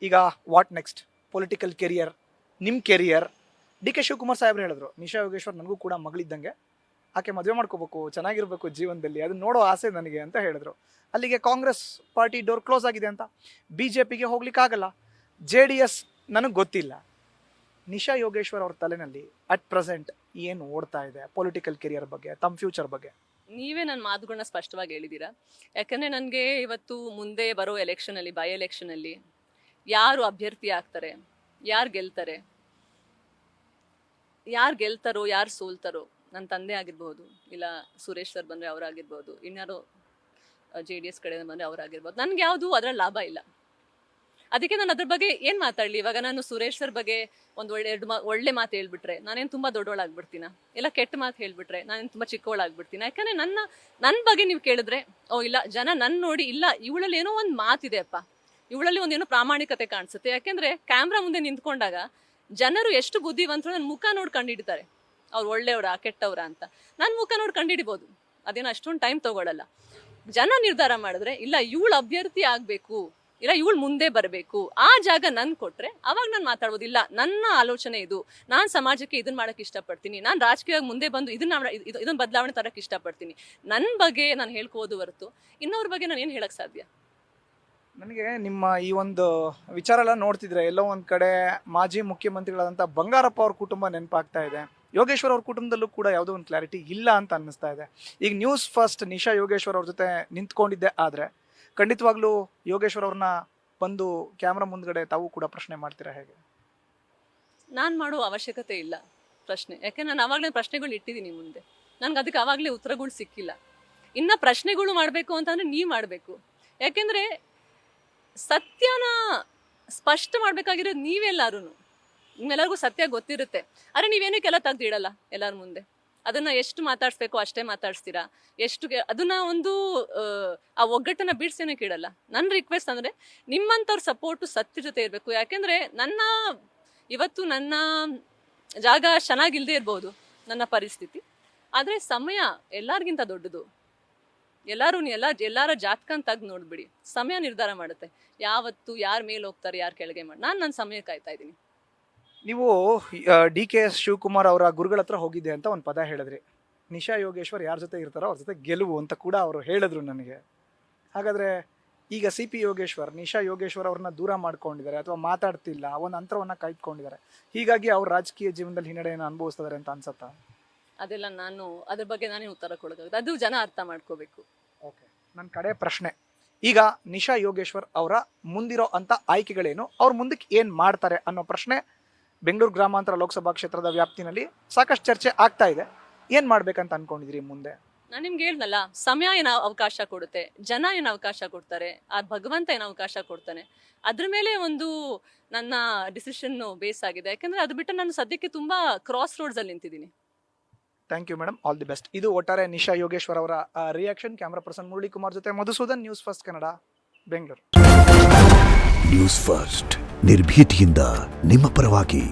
ಈಗ what next political career, ನಿಮ್ಮ career. D K Shivakumar ಸಾಹೇಬ್ರು ಹೇಳಿದ್ರು, ನಿಶಾ ಯೋಗೇಶ್ವರ್ ನನಗೂ ಕೂಡ ಮಗಳಿದ್ದಂಗೆ, ಆಕೆ ಮದುವೆ ಮಾಡ್ಕೋಬೇಕು, ಚೆನ್ನಾಗಿರ್ಬೇಕು ಜೀವನದಲ್ಲಿ, ಅದನ್ನ ನೋಡೋ ಆಸೆ ನನಗೆ ಅಂತ ಹೇಳಿದ್ರು. ಅಲ್ಲಿಗೆ ಕಾಂಗ್ರೆಸ್ ಪಾರ್ಟಿ ಡೋರ್ ಕ್ಲೋಸ್ ಆಗಿದೆ ಅಂತ, BJPಗೆ ಹೋಗ್ಲಿಕ್ಕಾಗಲ್ಲ, JDS ನನಗೆ ಗೊತ್ತಿಲ್ಲ. ನಿಶಾ ಯೋಗೇಶ್ವರ್ ಅವ್ರ ತಲೆನಲ್ಲಿ ಅಟ್ ಪ್ರೆಸೆಂಟ್ ಏನು ಓಡ್ತಾ ಇದೆ ಪೊಲಿಟಿಕಲ್ ಕೆರಿಯರ್ ಬಗ್ಗೆ, ತಮ್ಮ ಫ್ಯೂಚರ್ ಬಗ್ಗೆ? ನೀವೇ ನನ್ನ ಮಾತುಗಳನ್ನ ಸ್ಪಷ್ಟವಾಗಿ ಹೇಳಿದ್ದೀರಾ. ಯಾಕಂದರೆ ನನಗೆ ಇವತ್ತು ಮುಂದೆ ಬರೋ ಎಲೆಕ್ಷನಲ್ಲಿ, ಬೈ ಎಲೆಕ್ಷನಲ್ಲಿ ಯಾರು ಅಭ್ಯರ್ಥಿ ಆಗ್ತಾರೆ, ಯಾರು ಗೆಲ್ತಾರೋ ಯಾರು ಸೋಲ್ತಾರೋ, ನನ್ನ ತಂದೆ ಆಗಿರ್ಬೋದು, ಇಲ್ಲ ಸುರೇಶ್ ಸರ್ ಬಂದರೆ ಅವರಾಗಿರ್ಬೋದು, ಇನ್ಯಾರೋ JDS ಕಡೆ ಬಂದರೆ ಅವರಾಗಿರ್ಬೋದು, ನನಗೆ ಯಾವುದು ಅದರ ಲಾಭ ಇಲ್ಲ. ಅದಕ್ಕೆ ನಾನು ಅದ್ರ ಬಗ್ಗೆ ಏನು ಮಾತಾಡಲಿ? ಇವಾಗ ನಾನು ಸುರೇಶ್ ಸರ್ ಬಗ್ಗೆ ಒಂದು ಒಳ್ಳೆ ಮಾತು ಹೇಳ್ಬಿಟ್ರೆ ನಾನೇನು ತುಂಬ ದೊಡ್ಡವಳಾಗ್ಬಿಡ್ತೀನ, ಇಲ್ಲ ಕೆಟ್ಟ ಮಾತು ಹೇಳ್ಬಿಟ್ರೆ ನಾನೇನು ತುಂಬ ಚಿಕ್ಕವಳಾಗ್ಬಿಡ್ತೀನಿ. ಯಾಕಂದರೆ ನನ್ನ ಬಗ್ಗೆ ನೀವು ಕೇಳಿದ್ರೆ, ಓ ಇಲ್ಲ ಜನ ನನ್ನ ನೋಡಿ, ಇಲ್ಲ ಇವಳಲ್ಲಿ ಏನೋ ಒಂದು ಮಾತಿದೆ ಅಪ್ಪ, ಇವಳಲ್ಲಿ ಒಂದೇನೋ ಪ್ರಾಮಾಣಿಕತೆ ಕಾಣಿಸುತ್ತೆ. ಯಾಕೆಂದರೆ ಕ್ಯಾಮ್ರಾ ಮುಂದೆ ನಿಂತ್ಕೊಂಡಾಗ ಜನರು ಎಷ್ಟು ಬುದ್ಧಿವಂತರು ನನ್ನ ಮುಖ ನೋಡಿ ಕಂಡುಹಿಡಿತಾರೆ, ಅವ್ರು ಒಳ್ಳೆಯವರಾ ಕೆಟ್ಟವರಾ ಅಂತ. ನನ್ನ ಮುಖ ನೋಡಿ ಕಂಡುಹಿಡಿಬೋದು, ಅದೇನೋ ಅಷ್ಟೊಂದು ಟೈಮ್ ತಗೊಳ್ಳಲ್ಲ. ಜನ ನಿರ್ಧಾರ ಮಾಡಿದ್ರೆ ಇಲ್ಲ ಇವಳು ಅಭ್ಯರ್ಥಿ ಆಗಬೇಕು, ಇಲ್ಲ ಇವಳು ಮುಂದೆ ಬರಬೇಕು, ಆ ಜಾಗ ನನ್ ಕೊಟ್ರೆ ಅವಾಗ ನಾನು ಮಾತಾಡ್ಬೋದು. ಇಲ್ಲ ನನ್ನ ಆಲೋಚನೆ ಇದು, ನಾನು ಸಮಾಜಕ್ಕೆ ಇದನ್ನ ಮಾಡಕ್ಕೆ ಇಷ್ಟಪಡ್ತೀನಿ, ನಾನು ರಾಜಕೀಯವಾಗಿ ಮುಂದೆ ಬಂದು ಇದನ್ನ ಬದಲಾವಣೆ ತರಕ್ಕೆ ಇಷ್ಟಪಡ್ತೀನಿ, ನನ್ನ ಬಗ್ಗೆ ನಾನು ಹೇಳ್ಕೋದು ಹೊರತು ಇನ್ನೊವ್ರ ಬಗ್ಗೆ ನಾನು ಏನು ಹೇಳಕ್ ಸಾಧ್ಯ? ನನಗೆ ನಿಮ್ಮ ಈ ಒಂದು ವಿಚಾರ ಎಲ್ಲ ನೋಡ್ತಿದ್ರೆ ಎಲ್ಲೋ ಒಂದು ಕಡೆ ಮಾಜಿ ಮುಖ್ಯಮಂತ್ರಿಗಳಾದಂಥ ಬಂಗಾರಪ್ಪ ಅವ್ರ ಕುಟುಂಬ ನೆನಪಾಗ್ತಾ ಇದೆ. ಯೋಗೇಶ್ವರ್ ಅವ್ರ ಕುಟುಂಬದಲ್ಲೂ ಕೂಡ ಯಾವುದೋ ಒಂದು ಕ್ಲಾರಿಟಿ ಇಲ್ಲ ಅಂತ ಅನ್ನಿಸ್ತಾ ಇದೆ. ಈಗ ನ್ಯೂಸ್ ಫಸ್ಟ್ ನಿಶಾ ಯೋಗೇಶ್ವರ್ ಅವ್ರ ಜೊತೆ ನಿಂತ್ಕೊಂಡಿದ್ದೆ ಆದರೆ ಖಂಡಿತವಾಗ್ಲೂ ಯೋಗೇಶ್ವರ್ ಅವ್ರನ್ನ ಬಂದು ಕ್ಯಾಮ್ರಾ ಮುಂದ್ಗಡೆ ತಾವು ಕೂಡ ಪ್ರಶ್ನೆ ಮಾಡ್ತೀರಾ ಹೇಗೆ? ನಾನು ಮಾಡೋ ಅವಶ್ಯಕತೆ ಇಲ್ಲ ಪ್ರಶ್ನೆ, ಯಾಕೆ ನಾನು ಅವಾಗಲೇ ಪ್ರಶ್ನೆಗಳು ಇಟ್ಟಿದ್ದೀನಿ ಮುಂದೆ, ನನ್ಗೆ ಅದಕ್ಕೆ ಅವಾಗಲೇ ಉತ್ತರಗಳು ಸಿಕ್ಕಿಲ್ಲ. ಇನ್ನು ಪ್ರಶ್ನೆಗಳು ಮಾಡಬೇಕು ಅಂತಂದ್ರೆ ನೀವು ಮಾಡಬೇಕು. ಯಾಕೆಂದರೆ ಸತ್ಯನ ಸ್ಪಷ್ಟ ಮಾಡಬೇಕಾಗಿರೋದು ನೀವೆಲ್ಲರೂ. ನಿಮ್ಮೆಲ್ಲರಿಗೂ ಸತ್ಯ ಗೊತ್ತಿರುತ್ತೆ, ಆದರೆ ನೀವೇನಕ್ಕೆಲ್ಲ ತೆಗ್ದಿಡಲ್ಲ ಎಲ್ಲರ ಮುಂದೆ. ಅದನ್ನ ಎಷ್ಟು ಮಾತಾಡ್ಸ್ಬೇಕು ಅಷ್ಟೇ ಮಾತಾಡ್ಸ್ತೀರಾ, ಅದನ್ನ ಒಂದು ಆ ಒಗ್ಗಟ್ಟನ್ನ ಬಿಡ್ಸೇನಕ್ಕೆ ಇಡಲ್ಲ. ನನ್ನ ರಿಕ್ವೆಸ್ಟ್ ಅಂದ್ರೆ ನಿಮ್ಮಂಥವ್ರ ಸಪೋರ್ಟು ಸತ್ಯ ಜೊತೆ ಇರಬೇಕು. ಯಾಕೆಂದ್ರೆ ಇವತ್ತು ನನ್ನ ಜಾಗ ಚೆನ್ನಾಗಿಲ್ದೇ ಇರ್ಬೋದು, ನನ್ನ ಪರಿಸ್ಥಿತಿ, ಆದರೆ ಸಮಯ ಎಲ್ಲರಿಗಿಂತ ದೊಡ್ಡದು. ಎಲ್ಲರ ಜಾತಕನ ತೆಗ್ದು ನೋಡ್ಬಿಡಿ, ಸಮಯ ನಿರ್ಧಾರ ಮಾಡುತ್ತೆ ಯಾವತ್ತು ಯಾರ ಮೇಲೆ ಹೋಗ್ತಾರೆ, ಯಾರು ಕೆಳಗೆ ಮಾಡಿ. ನಾನು ನನ್ನ ಸಮಯ ಕಾಯ್ತಾ ಇದ್ದೀನಿ. ನೀವು DK ಶಿವಕುಮಾರ್ ಅವರ ಗುರುಗಳ ಹತ್ರ ಹೋಗಿದ್ದೆ ಅಂತ ಒಂದು ಪದ ಹೇಳಿದ್ರಿ. ನಿಶಾ ಯೋಗೇಶ್ವರ್ ಯಾರ ಜೊತೆ ಇರ್ತಾರೋ ಅವ್ರ ಜೊತೆ ಗೆಲುವು ಅಂತ ಕೂಡ ಅವರು ಹೇಳಿದ್ರು ನನಗೆ. ಹಾಗಾದರೆ ಈಗ CP ಯೋಗೇಶ್ವರ್ ನಿಶಾ ಯೋಗೇಶ್ವರ್ ಅವ್ರನ್ನ ದೂರ ಮಾಡ್ಕೊಂಡಿದ್ದಾರೆ ಅಥವಾ ಮಾತಾಡ್ತಿಲ್ಲ, ಒಂದು ಅಂತರವನ್ನು ಕಾಯ್ದುಕೊಂಡಿದ್ದಾರೆ, ಹೀಗಾಗಿ ಅವ್ರ ರಾಜಕೀಯ ಜೀವನದಲ್ಲಿ ಹಿನ್ನಡೆಯನ್ನು ಅನುಭವಿಸ್ತಿದ್ದಾರೆ ಅಂತ ಅನ್ಸುತ್ತಾ? ಅದೆಲ್ಲ ಅದ್ರ ಬಗ್ಗೆ ನಾನೇ ಉತ್ತರ ಕೊಡೋಕ್ಕಾಗುತ್ತೆ, ಅದು ಜನ ಅರ್ಥ ಮಾಡ್ಕೋಬೇಕು. ಓಕೆ, ನನ್ನ ಕಡೆ ಪ್ರಶ್ನೆ, ಈಗ ನಿಶಾ ಯೋಗೇಶ್ವರ್ ಅವರ ಮುಂದಿರೋ ಅಂತ ಆಯ್ಕೆಗಳೇನು, ಅವ್ರ ಮುಂದಕ್ಕೆ ಏನು ಮಾಡ್ತಾರೆ ಅನ್ನೋ ಪ್ರಶ್ನೆ ಬೆಂಗಳೂರು ಗ್ರಾಮಾಂತರ ಲೋಕಸಭಾ ಕ್ಷೇತ್ರದ ವ್ಯಾಪ್ತಿನಲ್ಲಿ ಸಾಕಷ್ಟು ಚರ್ಚೆ ಆಗ್ತಾ ಇದೆ. ಏನು ಮಾಡ್ಬೇಕಂತ ಅನ್ಕೊಂಡಿದ್ರಿ ಮುಂದೆ? ನಾನು ನಿಮ್ಗೆ ಹೇಳ್ದಲ್ಲ, ಸಮಯ ಏನು ಅವಕಾಶ ಕೊಡುತ್ತೆ, ಜನ ಏನು ಅವಕಾಶ ಕೊಡ್ತಾರೆ, ಆ ಭಗವಂತ ಏನು ಅವಕಾಶ ಕೊಡ್ತಾನೆ, ಅದ್ರ ಮೇಲೆ ಒಂದು ನನ್ನ ಡಿಸಿಷನ್ ಬೇಸ್ ಆಗಿದೆ. ಯಾಕಂದ್ರೆ ಅದು ಬಿಟ್ಟು ನಾನು ಸದ್ಯಕ್ಕೆ ತುಂಬಾ ಕ್ರಾಸ್ ರೋಡ್ಸ್ ಅಲ್ಲಿ ನಿಂತಿದ್ದೀನಿ. Thank you madam, all the best. ಇದು ಒಟ್ಟಾರೆ ನಿಶಾ ಯೋಗೇಶ್ವರ್ ಅವರ reaction. Camera person Murali Kumar ಜೊತೆ Madhusudan, news first Kannada, Bengaluru. News first ನಿರ್ಭೀತಿಯಿಂದ ನಿಮ್ಮ ಪರವಾಗಿ.